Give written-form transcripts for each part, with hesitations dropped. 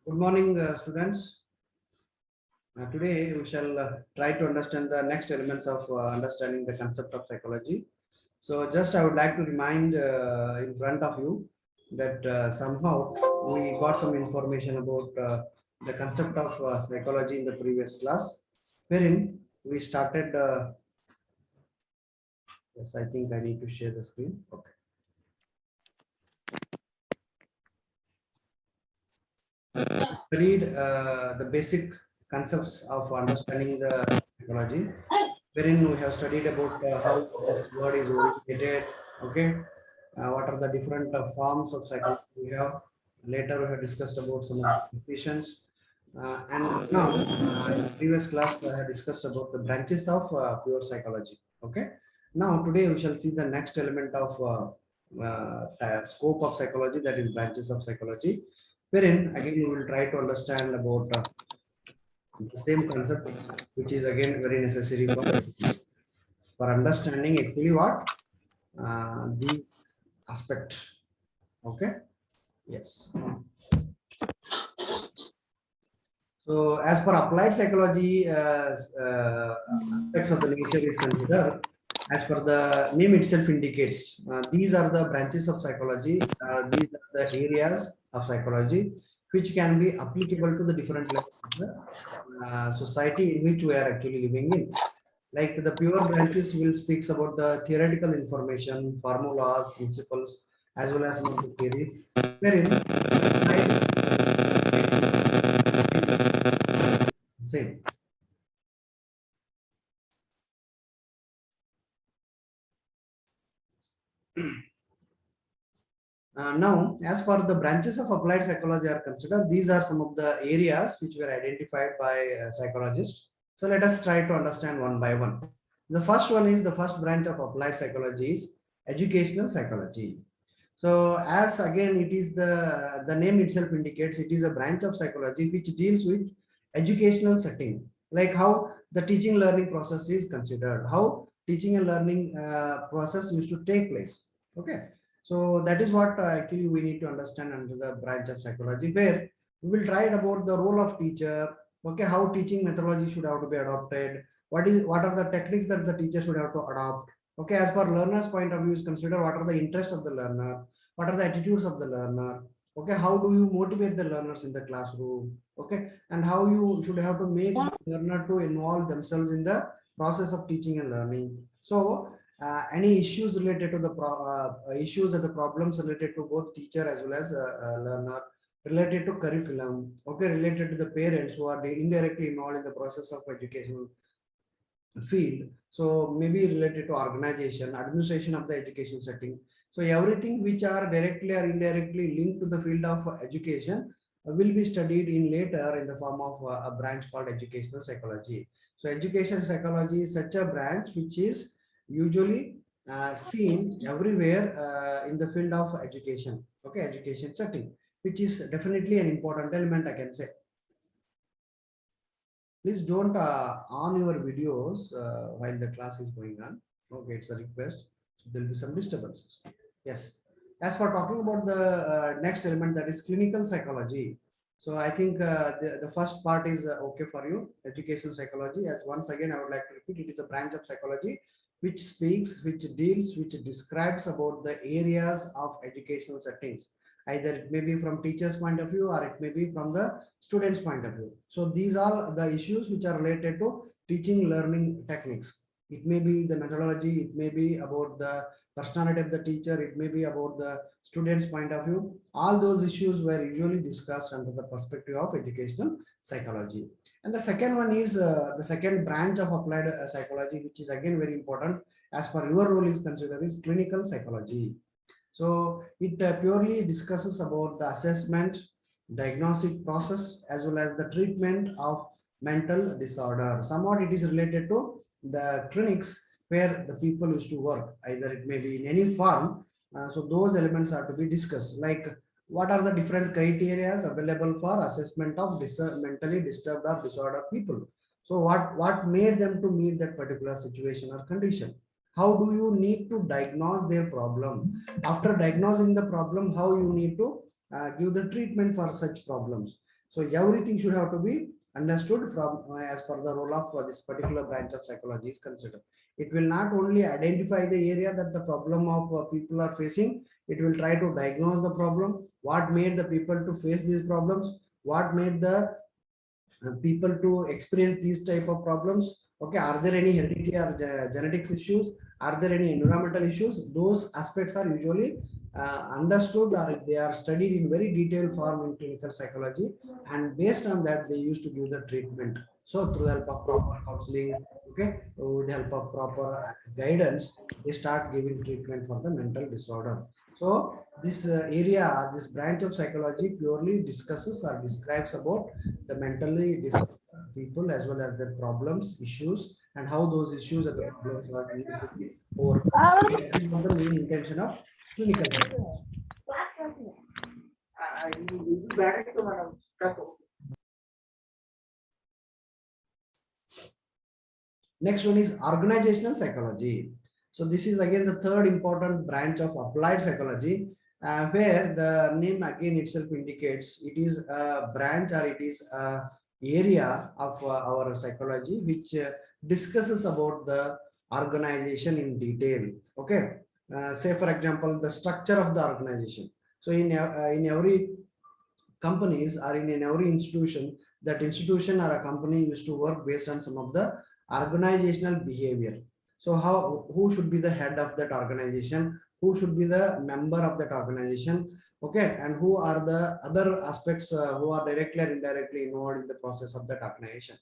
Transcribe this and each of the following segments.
Good morning, students. Today we shall try to understand the next elements of understanding the concept of psychology. So, just I would like to remind in front of you that somehow we got some information about the concept of psychology in the previous class, wherein we started. Yes, I think I need to share the screen. Okay. Read the basic concepts of understanding the psychology, wherein we have studied about how this word is originated, okay, what are the different forms of psychology we have. Later, we have discussed about some of the definitions. And now, in the previous class, I have discussed about the branches of pure psychology. Okay. Now, today we shall see the next element of scope of psychology, that is branches of psychology, wherein again we will try to understand about the same concept, which is again very necessary for understanding actually what the aspect. Okay. Yes. So, as per applied psychology, aspects of the nature is considered, as per the name itself indicates, these are the branches of psychology. These are the areas of psychology which can be applicable to the different levels of the society in which we are actually living in. Like the pure branches will speaks about the theoretical information, formulas, principles, as well as some of the theories, wherein applied same. Now, as per the branches of applied psychology are considered, these are some of the areas which were identified by psychologists. So let us try to understand one by one. The first one is the first branch of applied psychology is educational psychology. So as again it is the name itself indicates, it is a branch of psychology which deals with educational setting, like how the teaching learning process is considered, how teaching and learning process used to take place. Okay, so that is what actually we need to understand under the branch of psychology, where we will try about the role of teacher. Okay, how teaching methodology should have to be adopted. What are the techniques that the teacher should have to adopt. Okay, as per learner's point of view is considered, what are the interests of the learner, what are the attitudes of the learner. Okay, how do you motivate the learners in the classroom. Okay, and how you should have to make the learner to involve themselves in the process of teaching and learning. So any issues related to the issues or the problems related to both teacher as well as learner, related to curriculum, okay, related to the parents who are indirectly involved in the process of education field, so maybe related to organization, administration of the education setting. So everything which are directly or indirectly linked to the field of education will be studied in later in the form of a branch called educational psychology. So education psychology is such a branch which is usually seen everywhere in the field of education, okay, education setting, which is definitely an important element, I can say. Please don't on your videos while the class is going on. Okay, it's a request. So there will be some disturbances. Yes. As for talking about the next element, that is clinical psychology. So I think the first part is okay for you, educational psychology. As once again, I would like to repeat, it is a branch of psychology which speaks, which deals, which describes about the areas of educational settings. Either it may be from teacher's point of view or it may be from the student's point of view. So these are the issues which are related to teaching learning techniques. It may be the methodology, it may be about the personality of the teacher, it may be about the student's point of view. All those issues were usually discussed under the perspective of educational psychology. And the second one is the second branch of applied psychology, which is again very important as per your role is considered, is clinical psychology. So it purely discusses about the assessment, diagnostic process, as well as the treatment of mental disorder. Somewhat it is related to the clinics where the people used to work, either it may be in any form. So those elements are to be discussed, like what are the different criteria available for assessment of mentally disturbed or disordered people. So what made them to meet that particular situation or condition? How do you need to diagnose their problem? After diagnosing the problem, how you need to give the treatment for such problems. So everything should have to be understood from as per the role of this particular branch of psychology is considered. It will not only identify the area that the problem of people are facing, it will try to diagnose the problem, what made the people to face these problems, what made the people to experience these type of problems. Okay, are there any heredity or genetics issues, are there any environmental issues? Those aspects are usually understood, or they are studied in very detailed form in clinical psychology, and based on that they used to give the treatment. So through the help of proper counseling, okay, with the help of proper guidance, they start giving treatment for the mental disorder. So this area, this branch of psychology purely discusses or describes about the mentally disabled people as well as their problems, issues, and how those issues and the problems are needed to be overcome. That is what the main intention of clinical psychology. Next one is organizational psychology. So this is again the third important branch of applied psychology, where the name again itself indicates it is a branch, or it is a area of our psychology which discusses about the organization in detail. Okay, say for example the structure of the organization. So in every companies, or in every institution, that institution or a company used to work based on some of the organizational behavior. So how, who should be the head of that organization, who should be the member of that organization, okay, and who are the other aspects who are directly or indirectly involved in the process of that organization.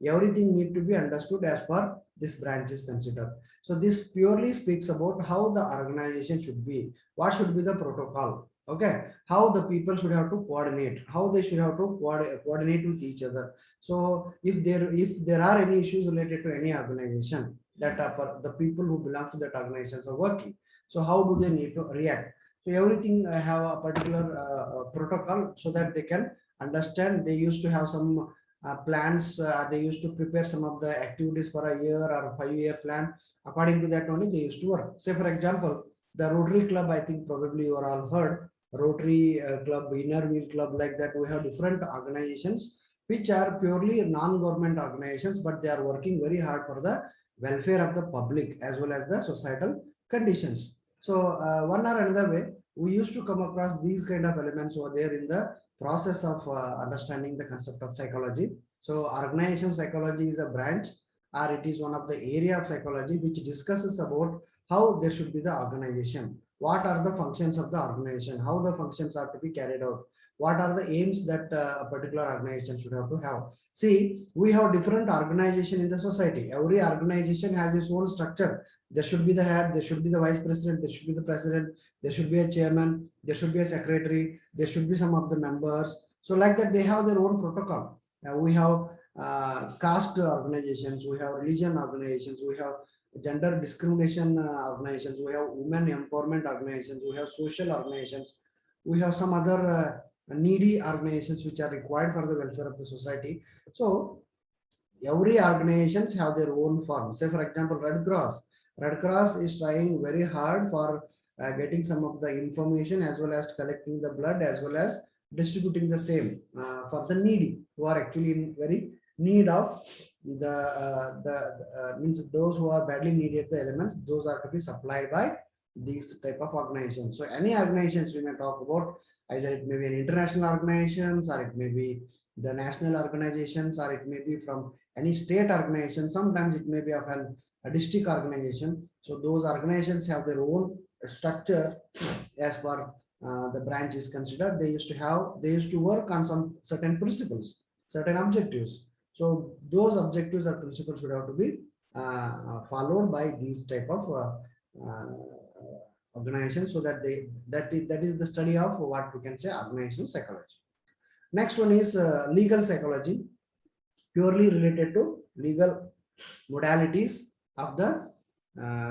Everything need to be understood as per this branch is considered. So this purely speaks about how the organization should be, what should be the protocol, okay, how the people should have to coordinate, how they should have to coordinate with each other. So if there are any issues related to any organization that the people who belong to that organizations are working, so how do they need to react? So everything have a particular protocol so that they can understand. They used to have some plans, they used to prepare some of the activities for a year or 5-year plan. According to that only they used to work. Say for example, the Rotary Club, I think probably you are all heard, Rotary Club, Inner Wheel Club, like that. We have different organizations which are purely non-government organizations, but they are working very hard for the welfare of the public as well as the societal conditions. So one or another way, we used to come across these kind of elements over there in the process of understanding the concept of psychology. So organization psychology is a branch, or it is one of the area of psychology which discusses about how there should be the organization, what are the functions of the organization, how the functions are to be carried out, what are the aims that a particular organization should have to have. See, we have different organization in the society. Every organization has its own structure. There should be the head, there should be the vice president, there should be the president, there should be a chairman, there should be a secretary, there should be some of the members. So like that, they have their own protocol. We have caste organizations, we have religion organizations, we have gender discrimination organizations, we have women empowerment organizations, we have social organizations, we have some other needy organizations which are required for the welfare of the society. So every organizations have their own form. Say for example, Red Cross is trying very hard for getting some of the information as well as collecting the blood as well as distributing the same for the needy who are actually in very need of the means those who are badly needed the elements, those are to be supplied by these type of organizations. So any organizations we may talk about, either it may be an international organizations, or it may be the national organizations, or it may be from any state organization. Sometimes it may be of a district organization. So those organizations have their own structure as per the branch is considered. They used to work on some certain principles, certain objectives. So those objectives or principles should have to be followed by these type of organizations, so that that is the study of what we can say organizational psychology. Next one is legal psychology, purely related to legal modalities of the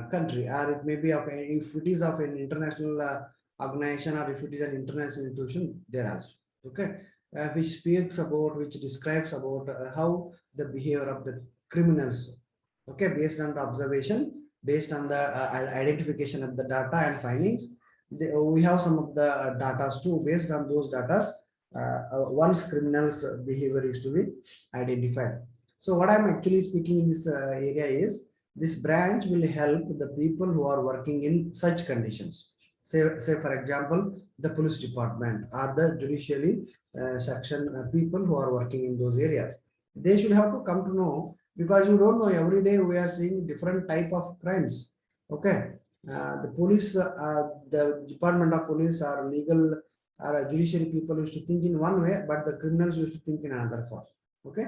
country, or it may be of if it is of an international organization, or if it is an international institution, there also. Okay, which speaks about, which describes about how the behavior of the criminals. Okay, based on the observation, based on the identification of the data and findings. We have some of the data too. Based on those data, once criminals behavior is to be identified. So what I'm actually speaking in this area is this branch will help the people who are working in such conditions. Say for example, the police department or the judiciary section people who are working in those areas. They should have to come to know, because you don't know, every day we are seeing different type of crimes. Okay, the police, the department of police or legal or judiciary people used to think in one way, but the criminals used to think in another form. Okay,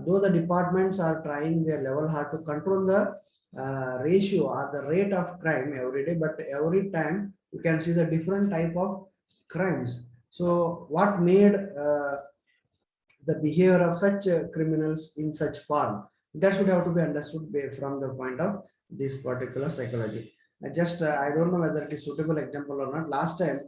though the departments are trying their level hard to control the ratio or the rate of crime every day, but every time you can see the different type of crimes. So what made the behavior of such criminals in such form, that should have to be understood from the point of this particular psychology. I don't know whether it is suitable example or not. Last time,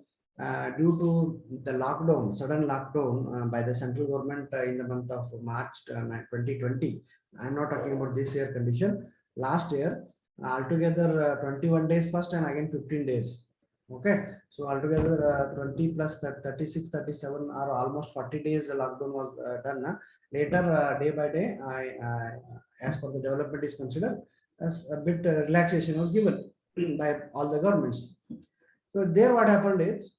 due to the lockdown, sudden lockdown by the central government in the month of March 2020. I'm not talking about this year condition. Last year, altogether 21 days first and again 15 days. Okay, so altogether 20 plus 36, 37 or almost 40 days the lockdown was done. Later, day by day, as per the development is considered, as a bit relaxation was given by all the governments. So there what happened is,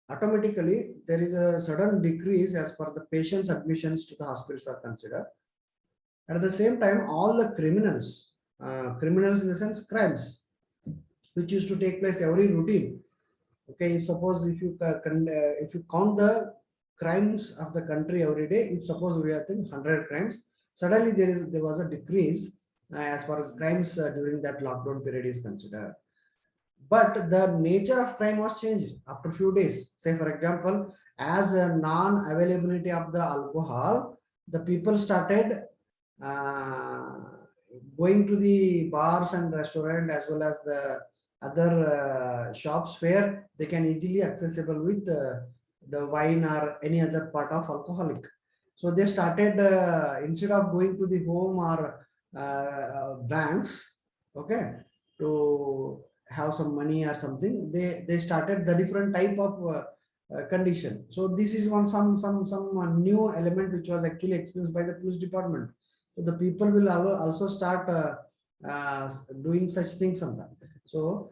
automatically there is a sudden decrease as per the patient's admissions to the hospitals are considered. At the same time, all the criminals in the sense crimes, which used to take place every routine. Okay, if you count the crimes of the country every day, if suppose we are thinking 100 crimes, suddenly there was a decrease as far as crimes during that lockdown period is considered. But the nature of crime was changed after a few days. Say for example, as a non-availability of the alcohol, the people started uh, going to the bars and restaurant as well as the other shops where they can easily accessible with the wine or any other part of alcoholic. So they started instead of going to the home or banks, okay, to have some money or something, they started the different type of condition. So this is one some new element which was actually experienced by the police department. So the people will also start doing such things sometimes. So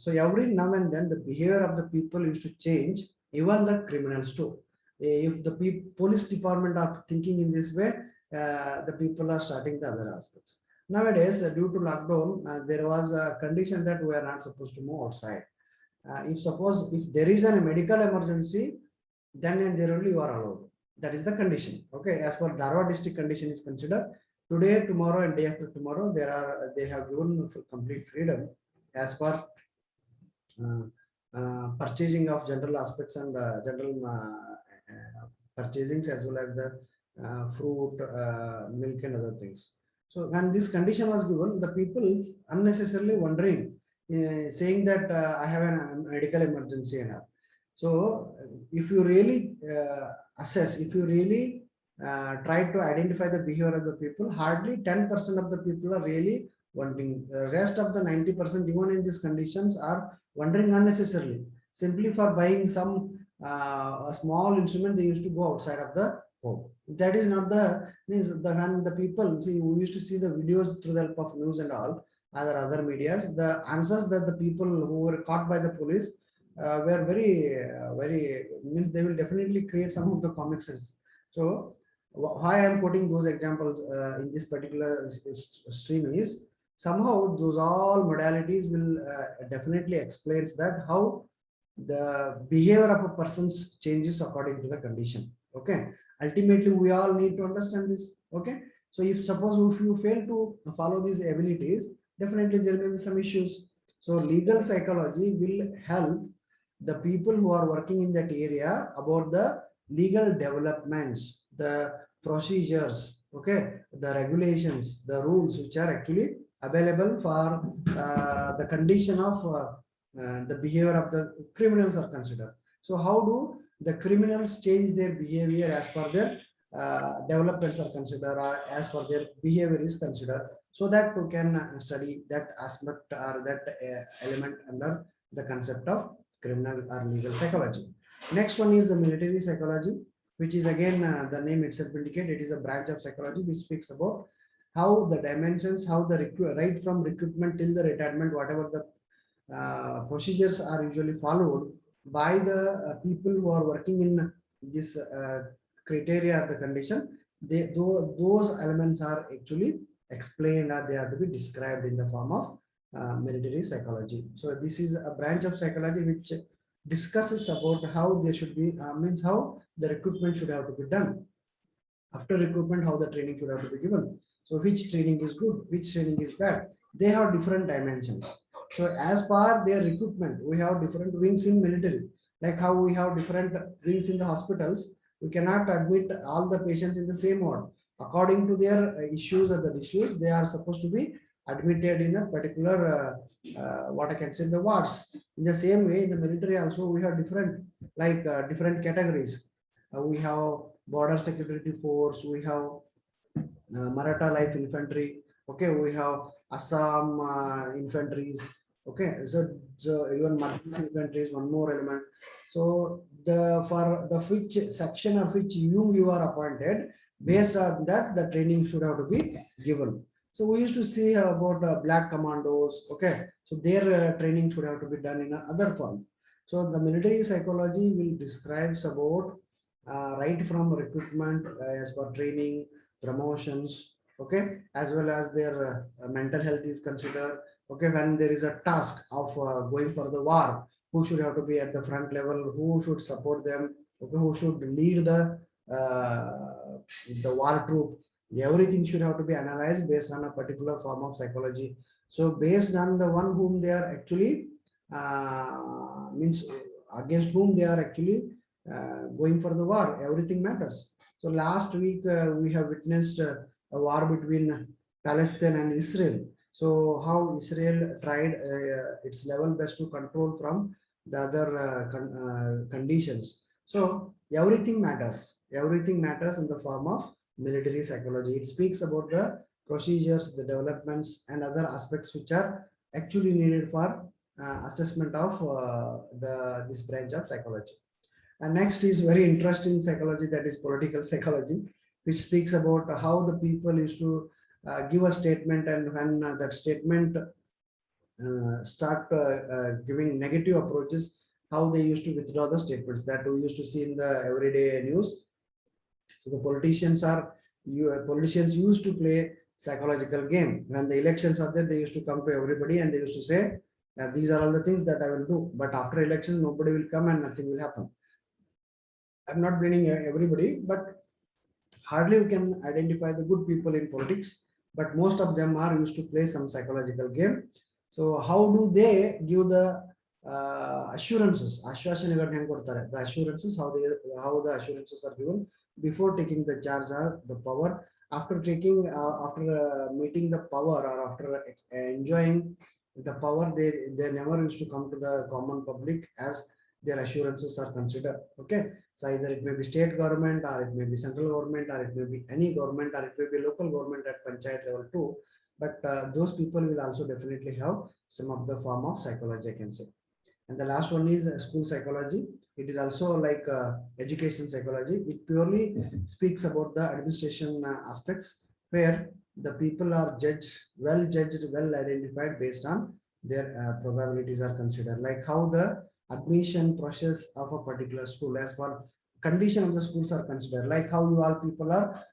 every now and then the behavior of the people used to change, even the criminals too. If the police department are thinking in this way, the people are starting the other aspects. Nowadays, due to lockdown, there was a condition that we are not supposed to move outside. If there is a medical emergency, then and there only you are allowed. That is the condition. Okay, as per Dharwad district condition is considered, today, tomorrow, and day after tomorrow, they have given complete freedom as per purchasing of general aspects and general purchasing as well as the fruit, milk, and other things. So when this condition was given, the people unnecessarily wondering, saying that I have a medical emergency and all. So if you really assess, if you really try to identify the behavior of the people, hardly 10% of the people are really wanting. The rest of the 90%, even in these conditions, are wondering unnecessarily. Simply for buying some a small instrument, they used to go outside of the home. That is not the means when the people see, we used to see the videos through the help of news and all other medias. The answers that the people who were caught by the police were very means they will definitely create some of the comic sense. So why I am quoting those examples in this particular stream is, somehow those all modalities will definitely explains that how the behavior of a person's changes according to the condition. Okay, ultimately we all need to understand this. Okay, so if you fail to follow these abilities, definitely there may be some issues. So legal psychology will help the people who are working in that area about the legal developments, the procedures, okay, the regulations, the rules which are actually available for the condition of the behavior of the criminals are considered. So how do the criminals change their behavior as per their developments are considered, or as per their behavior is considered, so that we can study that aspect or that element under the concept of criminal or legal psychology. Next one is the military psychology, which is again the name itself indicate it is a branch of psychology which speaks about how the dimensions, how the right from recruitment till the retirement, whatever the procedures are usually followed by the people who are working in this criteria or the condition. Those elements are actually explained or they are to be described in the form of military psychology. So this is a branch of psychology which discusses about how they should be means how the recruitment should have to be done. After recruitment, how the training should have to be given. So which training is good, which training is bad. They have different dimensions. So as per their recruitment, we have different wings in military. Like how we have different wings in the hospitals, we cannot admit all the patients in the same ward. According to their issues or the issues, they are supposed to be admitted in a particular what I can say the wards. In the same way, in the military also we have different different categories. We have border security force, we have Maratha light infantry, okay, we have Assam infantries, okay, so even Madras infantry is one more element. So the for the which section of which you are appointed, based on that the training should have to be given. So we used to see about black commandos, okay, so their training should have to be done in another form. So the military psychology will describes about right from recruitment as per training, promotions, okay, as well as their mental health is considered. Okay, when there is a task of going for the war, who should have to be at the front level, who should support them, okay, who should lead the war troop. Everything should have to be analyzed based on a particular form of psychology. So based on the one whom they are actually means against whom they are actually going for the war, everything matters. So last week we have witnessed a war between Palestine and Israel. So how Israel tried its level best to control from the other conditions. So everything matters. Everything matters in the form of military psychology. It speaks about the procedures, the developments, and other aspects which are actually needed for assessment of this branch of psychology. And next is very interesting psychology, that is political psychology, which speaks about how the people used to give a statement, and when that statement start giving negative approaches, how they used to withdraw the statements that we used to see in the everyday news. So the politicians used to play psychological game. When the elections are there, they used to come to everybody and they used to say, these are all the things that I will do. But after elections, nobody will come and nothing will happen. I'm not blaming everybody, but hardly we can identify the good people in politics, but most of them are used to play some psychological game. So how do they give the assurances? The assurances, how the assurances are given before taking the charge or the power. After taking, after meeting the power or after enjoying the power, they never used to come to the common public as their assurances are considered. Okay, so either it may be state government, or it may be central government, or it may be any government, or it may be local government at panchayat level too. But those people will also definitely have some of the form of psychology, I can say. And the last one is school psychology. It is also like education psychology. It purely speaks about the administration aspects, where the people are well judged, well identified based on their probabilities are considered. Like how the admission process of a particular school as per condition of the schools are considered, like how you all people are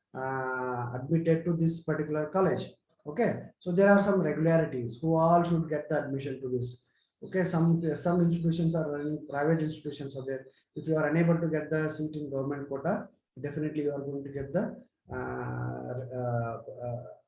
admitted to this particular college. Okay, so there are some regularities who all should get the admission to this. Okay, some institutions are running, private institutions are there. If you are unable to get the seat in government quota, definitely you are going to get the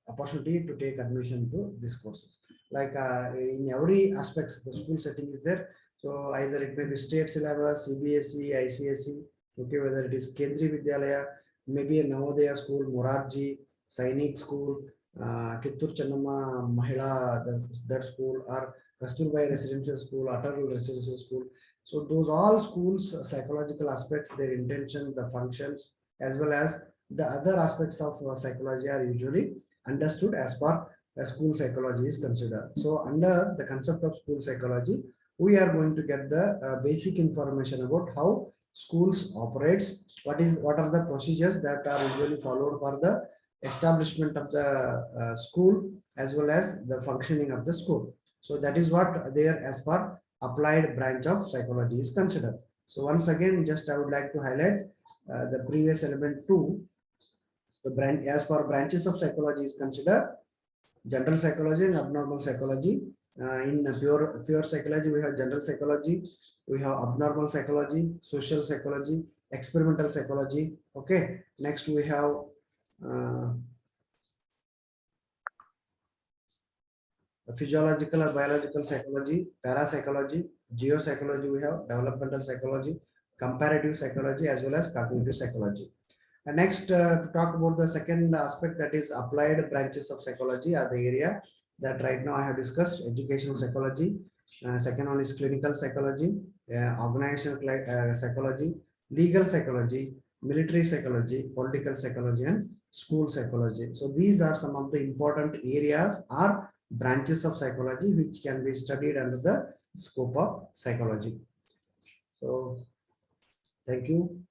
opportunity to take admission to this course. Like in every aspects, the school setting is there. So either it may be state syllabus, CBSE, ICSE, okay, whether it is Kendriya Vidyalaya, maybe a Navodaya school, Morarji, Sainik school, Kittur Channamma Mahila, that school, or Kasturbai Residential School, Atal Residential School. So those all schools, psychological aspects, their intention, the functions, as well as the other aspects of psychology are usually understood as per school psychology is considered. So under the concept of school psychology, we are going to get the basic information about how schools operates, what are the procedures that are usually followed for the establishment of the school as well as the functioning of the school. So that is what there as per applied branch of psychology is considered. So once again, just I would like to highlight the previous element too. The branch as per branches of psychology is considered general psychology and abnormal psychology. In pure psychology, we have general psychology, we have abnormal psychology, social psychology, experimental psychology. Okay. Next we have physiological or biological psychology, parapsychology, geopsychology. We have developmental psychology, comparative psychology, as well as cognitive psychology. And next, to talk about the second aspect, that is applied branches of psychology, are the area that right now I have discussed: educational psychology. Second one is clinical psychology, organizational psychology, legal psychology, military psychology, political psychology, and school psychology. So these are some of the important areas or branches of psychology which can be studied under the scope of psychology. So thank you.